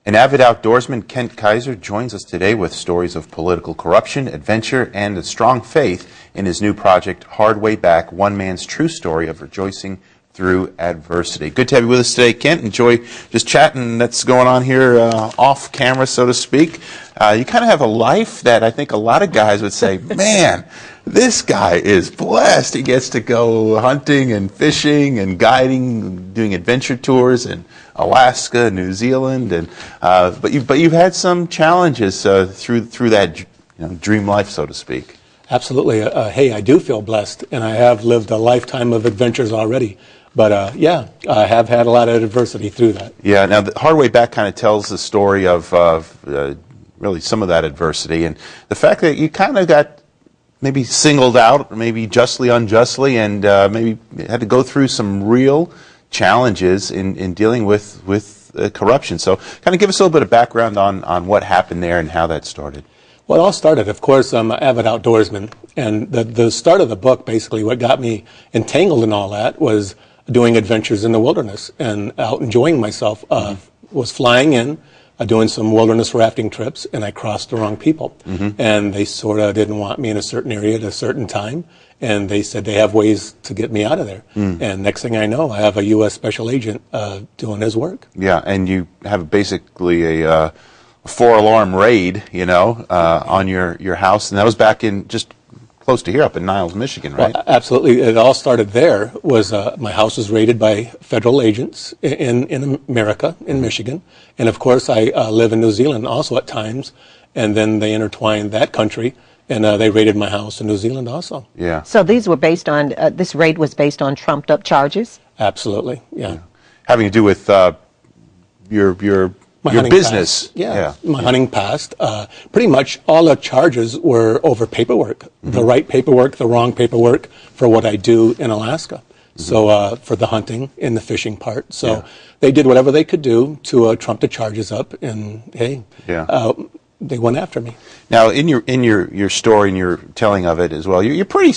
An avid outdoorsman, Kent Kaiser, joins us today with stories of political corruption, adventure, and a strong faith in his new project, Hard Way Back, one man's true story of rejoicing through adversity. Good to have you with us today, Kent. Enjoy just chatting that's going on here off camera, so to speak. You kind of have a life that I think a lot of guys would say, man, this guy is blessed. He gets to go hunting and fishing and guiding, doing adventure tours in Alaska, New Zealand, and but you've had some challenges through that dream life, so to speak. Absolutely. Hey, I do feel blessed, and I have lived a lifetime of adventures already. But yeah, I have had a lot of adversity through that. Yeah. Now, the Hard Way Back kind of tells the story of really some of that adversity, and the fact that you kind of got maybe singled out, maybe justly, unjustly, and maybe had to go through some real challenges in dealing with corruption. So kind of give us a little bit of background on what happened there and how that started. Well, it all started, of course, I'm an avid outdoorsman, and the start of the book, basically, what got me entangled in all that was doing adventures in the wilderness and out enjoying myself. Was flying in, doing some wilderness rafting trips, and I crossed the wrong people. And they sort of didn't want me in a certain area at a certain time, and they said they have ways to get me out of there. And next thing I know, I have a U.S. special agent doing his work. Yeah, and you have basically a four-alarm raid, on your house, and that was back in just close to here, up in Niles, Michigan, right? Well, absolutely. It all started there. Was my house was raided by federal agents in America, in Michigan, and of course I live in New Zealand also at times, and then they intertwined that country, and they raided my house in New Zealand also. Yeah. So these were based on this raid was based on trumped up charges. Absolutely. Yeah. Having to do with your business. Yeah, my hunting past. Pretty much all the charges were over paperwork. The right paperwork, the wrong paperwork for what I do in Alaska. So for the hunting and the fishing part. So they did whatever they could do to trump the charges up, and hey, they went after me. Now, in your story and your telling of it as well, you're pretty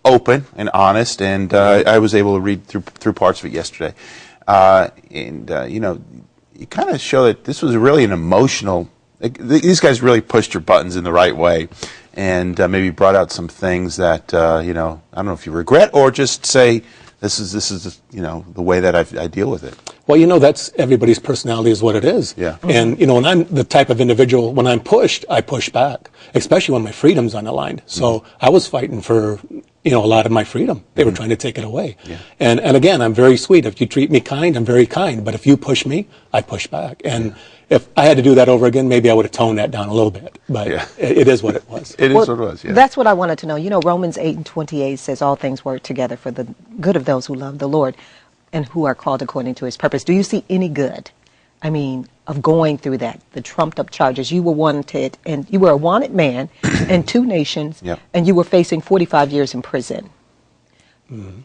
open and honest, and I was able to read through parts of it yesterday, you kind of show that this was really an emotional. These guys really pushed your buttons in the right way, and maybe brought out some things that I don't know if you regret or just say this is the way that I deal with it. Well, that's everybody's personality is what it is. Yeah. And when I'm the type of individual, when I'm pushed, I push back, especially when my freedom's on the line. So I was fighting for a lot of my freedom. They were trying to take it away. Yeah. And again, I'm very sweet. If you treat me kind, I'm very kind. But if you push me, I push back. And if I had to do that over again, maybe I would have toned that down a little bit. But it is what it was. It is what it was, yeah. That's what I wanted to know. Romans 8:28 says all things work together for the good of those who love the Lord and who are called according to his purpose. Do you see any good, of going through that, the trumped up charges? You were wanted, and you were a wanted man in 2 nations, and you were facing 45 years in prison.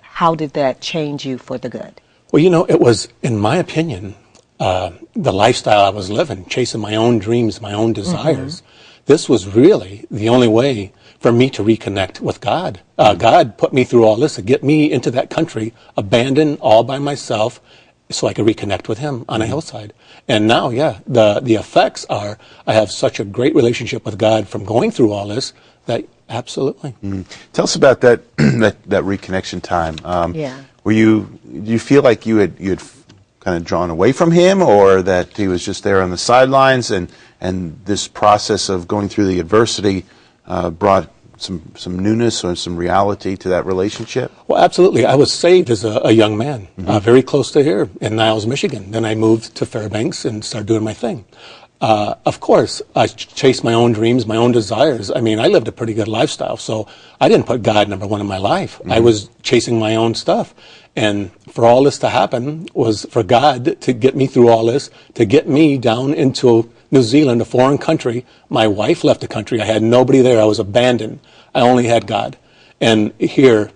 How did that change you for the good? Well, it was, in my opinion, the lifestyle I was living, chasing my own dreams, my own desires. This was really the only way for me to reconnect with God. God put me through all this to get me into that country, abandoned all by myself, so I could reconnect with him on a hillside. And now, the effects are I have such a great relationship with God from going through all this that absolutely. Tell us about that that reconnection time. Do you feel like you had kind of drawn away from him, or that he was just there on the sidelines, and this process of going through the adversity brought some newness or some reality to that relationship? Well, absolutely. I was saved as a young man, very close to here in Niles, Michigan. Then I moved to Fairbanks and started doing my thing. Of course, I chased my own dreams, my own desires. I lived a pretty good lifestyle, so I didn't put God number one in my life. I was chasing my own stuff. And for all this to happen was for God to get me through all this, to get me down into New Zealand, a foreign country. My wife left the country. I had nobody there. I was abandoned. I only had God. And here,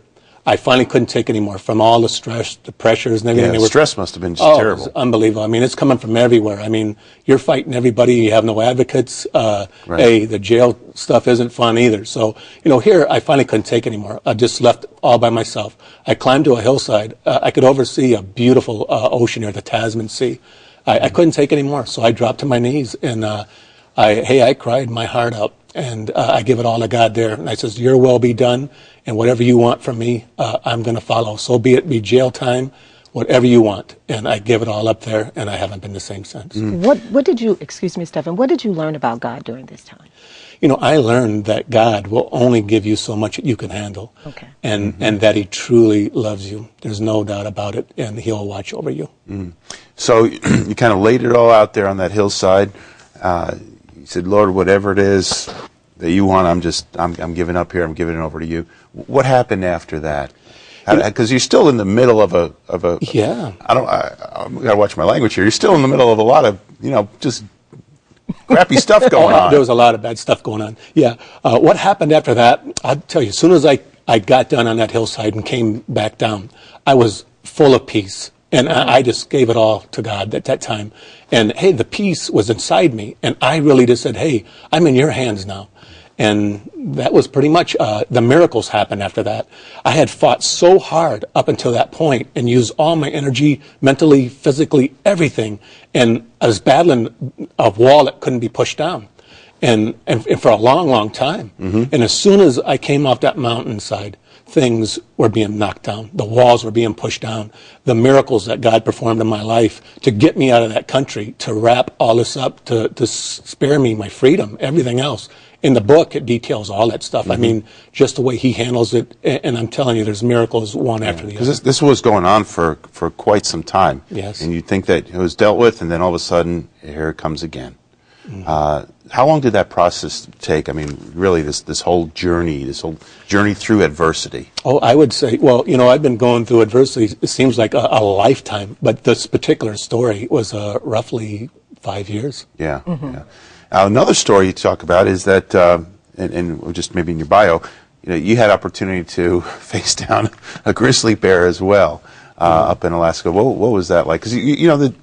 I finally couldn't take anymore from all the stress, the pressures, and everything. Yeah, the stress must have been just terrible. It was unbelievable. It's coming from everywhere. You're fighting everybody. You have no advocates. Hey, the jail stuff isn't fun either. So, here I finally couldn't take anymore. I just left all by myself. I climbed to a hillside. I could oversee a beautiful ocean here, the Tasman Sea. I couldn't take it anymore, so I dropped to my knees, and I cried my heart out, and I give it all to God there. And I says, your will be done, and whatever you want from me, I'm going to follow. So be it be jail time, whatever you want. And I give it all up there, and I haven't been the same since. What did you, excuse me, Stephen, what did you learn about God during this time? You know, I learned that God will only give you so much that you can handle. Okay. And that he truly loves you. There's no doubt about it, and he'll watch over you. So you kind of laid it all out there on that hillside. You said, Lord, whatever it is that you want, I'm giving up here. I'm giving it over to you. What happened after that? Because you're still in the middle of a. Yeah. I gotta watch my language here. You're still in the middle of a lot of, just crappy stuff going on. There was a lot of bad stuff going on. Yeah. What happened after that? I'll tell you. As soon as I got down on that hillside and came back down, I was full of peace. And I just gave it all to God at that time. And, hey, the peace was inside me. And I really just said, hey, I'm in your hands now. And that was pretty much, the miracles happened after that. I had fought so hard up until that point and used all my energy, mentally, physically, everything. And I was battling a wall that couldn't be pushed down. And for a long, long time. And as soon as I came off that mountainside, things were being knocked down. The walls were being pushed down. The miracles that God performed in my life to get me out of that country, to wrap all this up, to spare me my freedom, everything else. In the book, it details all that stuff. I mean, just the way he handles it. And I'm telling you, there's miracles one after the other. Because this was going on for quite some time. Yes. And you'd think that it was dealt with, and then all of a sudden, here it comes again. How long did that process take? I mean, really, this whole journey through adversity. Oh, I would say, well, I've been going through adversity. It seems like a lifetime, but this particular story was roughly 5 years. Yeah. Yeah. Another story you talk about is that, and just maybe in your bio, you had opportunity to face down a grizzly bear as well up in Alaska. What was that like? Because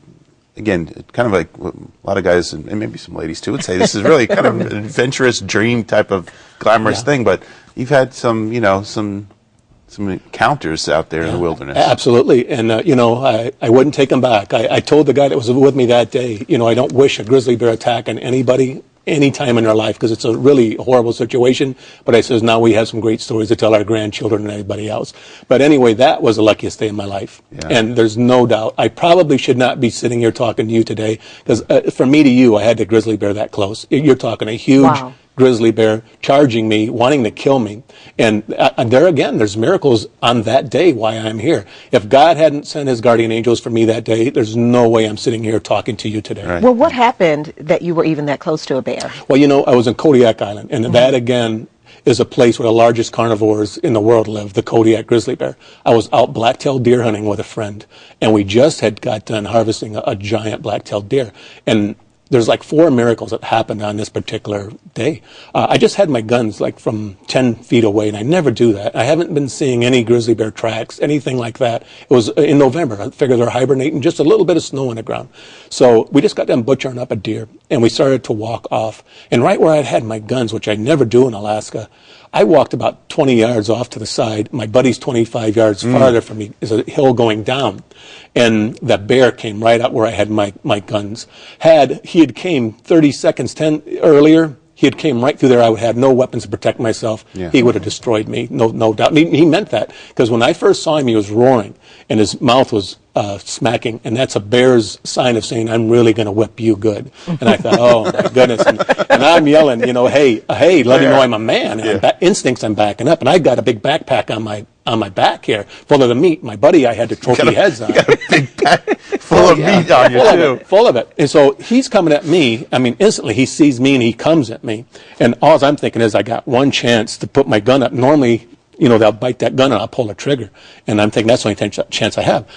again, kind of like a lot of guys, and maybe some ladies too, would say this is really kind of an adventurous dream type of glamorous thing, but you've had some encounters out there in the wilderness. Absolutely. And, I wouldn't take them back. I told the guy that was with me that day, I don't wish a grizzly bear attack on anybody any time in their life because it's a really horrible situation. But I says, now we have some great stories to tell our grandchildren and everybody else. But anyway, that was the luckiest day of my life. Yeah. And there's no doubt. I probably should not be sitting here talking to you today because from me to you, I had the grizzly bear that close. You're talking a huge grizzly bear charging me, wanting to kill me. And there again, there's miracles on that day why I'm here. If God hadn't sent his guardian angels for me that day, there's no way I'm sitting here talking to you today. Right. Well, what happened that you were even that close to a bear? Well, I was in Kodiak Island, and that again is a place where the largest carnivores in the world live, the Kodiak grizzly bear. I was out black-tailed deer hunting with a friend, and we just had got done harvesting a giant black-tailed deer. And there's like 4 miracles that happened on this particular day. I just had my guns like from 10 feet away, and I never do that. I haven't been seeing any grizzly bear tracks, anything like that. It was in November. I figured they're hibernating, just a little bit of snow on the ground. So we just got done butchering up a deer, and we started to walk off. And right where I had my guns, which I never do in Alaska, I walked about 20 yards off to the side. My buddy's 25 yards farther from me is a hill going down. And that bear came right up where I had my guns. He had came 30 seconds earlier, he had came right through there. I would have no weapons to protect myself. Yeah. He would have destroyed me, no doubt. He meant that, because when I first saw him, he was roaring, and his mouth was smacking, and that's a bear's sign of saying, I'm really going to whip you good. And I thought, oh, my goodness. And I'm yelling, hey, let me know I'm a man. And instincts, I'm backing up. And I got a big backpack on my back here, full of the meat. My buddy, I had the trophy heads on. You got a big pack full of meat on you, too. Full of it. And so he's coming at me. I mean, instantly he sees me and he comes at me. And all I'm thinking is I got one chance to put my gun up. Normally, they'll bite that gun and I'll pull the trigger. And I'm thinking that's the only chance I have.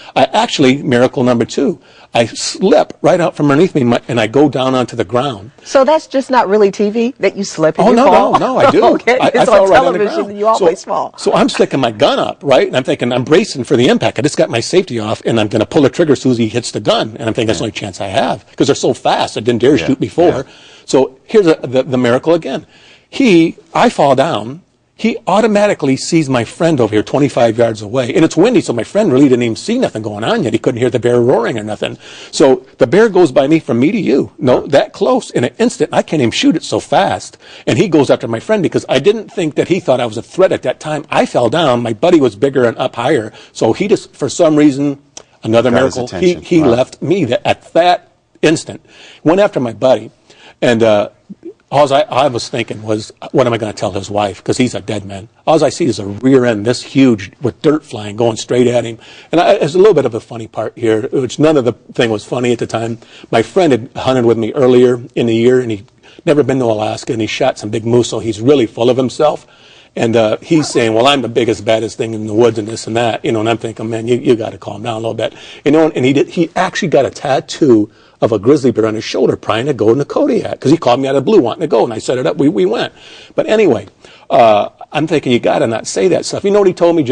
Miracle number 2, I slip right out from underneath me and I go down onto the ground. So that's just not really TV, that you slip and you fall? No, I do. Okay, I it's fell on right television, on the you always fall. So I'm sticking my gun up, right? And I'm thinking, I'm bracing for the impact. I just got my safety off and I'm going to pull the trigger as soon as he hits the gun. And I'm thinking that's the only chance I have because they're so fast. I didn't dare shoot before. Yeah. So here's the miracle again. I fall down. he automatically sees my friend over here 25 yards away. And it's windy, so my friend really didn't even see nothing going on yet. He couldn't hear the bear roaring or nothing. So the bear goes by me from me to you. No, that close. In an instant, I can't even shoot it so fast. And he goes after my friend because I didn't think that he thought I was a threat at that time. I fell down. My buddy was bigger and up higher. So he just, for some reason, another miracle, he left me at that instant. Went after my buddy. And all I was thinking was, what am I going to tell his wife? Because he's a dead man. All I see is a rear end, this huge, with dirt flying, going straight at him. And there's a little bit of a funny part here, which none of the thing was funny at the time. My friend had hunted with me earlier in the year, and he'd never been to Alaska, and he shot some big moose, so he's really full of himself. And he's saying, well, I'm the biggest, baddest thing in the woods and this and that. And I'm thinking, man, you got to calm down a little bit. And he actually got a tattoo of a grizzly bear on his shoulder, trying to go in the Kodiak, because he called me out of the blue wanting to go, and I set it up. We went. But anyway, I'm thinking, you got to not say that stuff. You know what he told me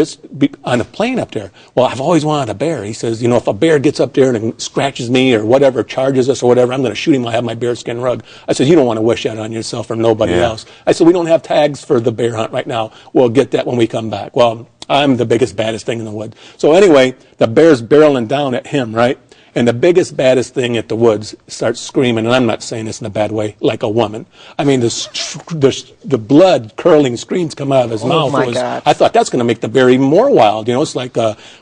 on the plane up there? Well, I've always wanted a bear. He says, if a bear gets up there and scratches me or whatever, charges us or whatever, I'm going to shoot him. I'll have my bearskin rug. I said, you don't want to wish that on yourself or nobody else. I said, we don't have tags for the bear hunt right now. We'll get that when we come back. Well, I'm the biggest, baddest thing in the woods. So anyway, the bear's barreling down at him, right? And the biggest, baddest thing at the woods starts screaming, and I'm not saying this in a bad way, like a woman. I mean, the blood-curdling screams come out of his mouth. My God. I thought that's going to make the bear even more wild. It's like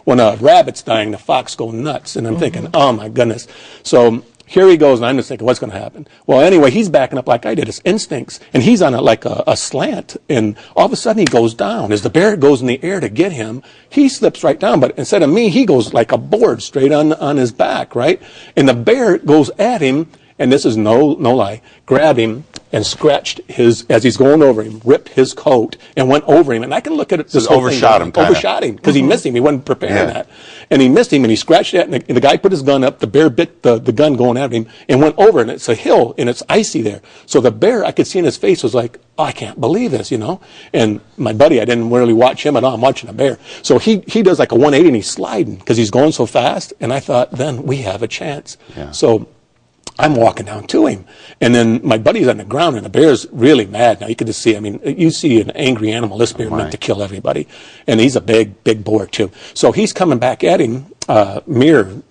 when a rabbit's dying, the fox goes nuts. And I'm thinking, oh, my goodness. So here he goes, and I'm just thinking, what's going to happen? Well, anyway, he's backing up like I did, his instincts, and he's on a slant, and all of a sudden he goes down. As the bear goes in the air to get him, he slips right down, but instead of me, he goes like a board straight on his back, right? And the bear goes at him, and this is no lie, grabbed him and scratched as he's going over him, ripped his coat and went over him. And I can look at it. Just overshot him. Overshot him because he missed him. He wasn't preparing that. And he missed him and he scratched that. And the guy put his gun up. The bear bit the gun going at him and went over. And it's a hill and it's icy there. So the bear, I could see in his face, was like, oh, I can't believe this, And my buddy, I didn't really watch him at all. I'm watching a bear. So he does like a 180 and he's sliding because he's going so fast. And I thought, then we have a chance. Yeah. So I'm walking down to him. And then my buddy's on the ground, and the bear's really mad. Now, you can just see, you see an angry animal. This bear meant to kill everybody. And he's a big boar, too. So he's coming back at him, mere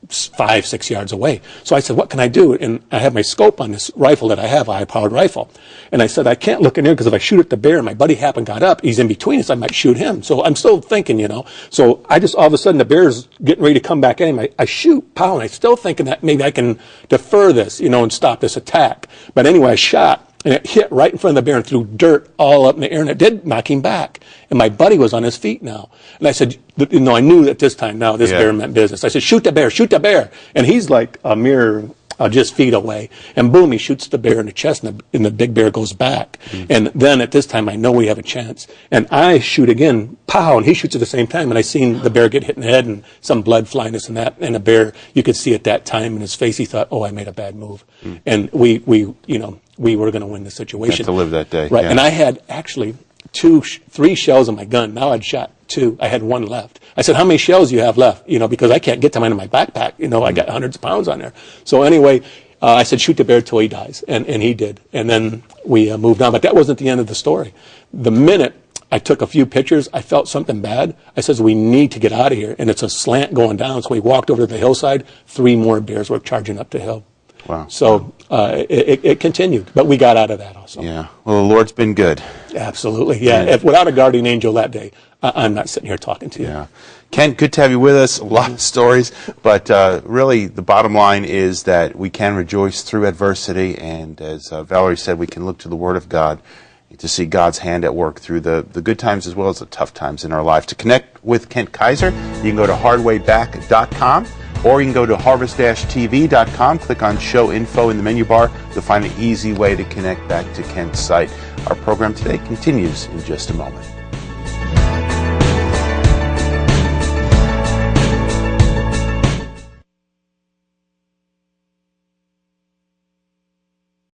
5-6 yards away. So I said, what can I do? And I have my scope on this rifle that I have, a high-powered rifle. And I said, I can't look in there because if I shoot at the bear and my buddy got up, he's in between us, I might shoot him. So I'm still thinking, So I just, all of a sudden, the bear's getting ready to come back at him. I shoot, pow, and I'm still thinking that maybe I can defer this, and stop this attack. But anyway, I shot. And it hit right in front of the bear and threw dirt all up in the air, and it did knock him back. And my buddy was on his feet now. And I said, I knew at this time now this bear meant business. I said, shoot the bear, shoot the bear. And he's like a mere just feet away. And boom, he shoots the bear in the chest, and the big bear goes back. And then at this time, I know we have a chance. And I shoot again, pow, and he shoots at the same time. And I seen the bear get hit in the head and some blood flying, this and that. And the bear, you could see at that time in his face, he thought, oh, I made a bad move. And we were going to win the situation. You have to live that day. Right. Yeah. And I had actually 3 shells in my gun. Now I'd shot 2. I had 1 left. I said, how many shells do you have left? Because I can't get them into my backpack. I got hundreds of pounds on there. So anyway, I said, shoot the bear till he dies. And he did. And then we moved on. But that wasn't the end of the story. The minute I took a few pictures, I felt something bad. I said, we need to get out of here. And it's a slant going down. So we walked over to the hillside. 3 more bears were charging up the hill. Wow. So it continued, but we got out of that also. Yeah. Well, the Lord's been good. Absolutely. Yeah. If without a guardian angel that day, I'm not sitting here talking to you. Yeah. Ken, good to have you with us. A lot of stories, but really the bottom line is that we can rejoice through adversity, and as Valerie said, we can look to the Word of God to see God's hand at work through the good times as well as the tough times in our life. To connect with Kent Kaiser, you can go to hardwayback.com. Or you can go to harvest-tv.com, click on Show Info in the menu bar. You'll find an easy way to connect back to Kent's site. Our program today continues in just a moment.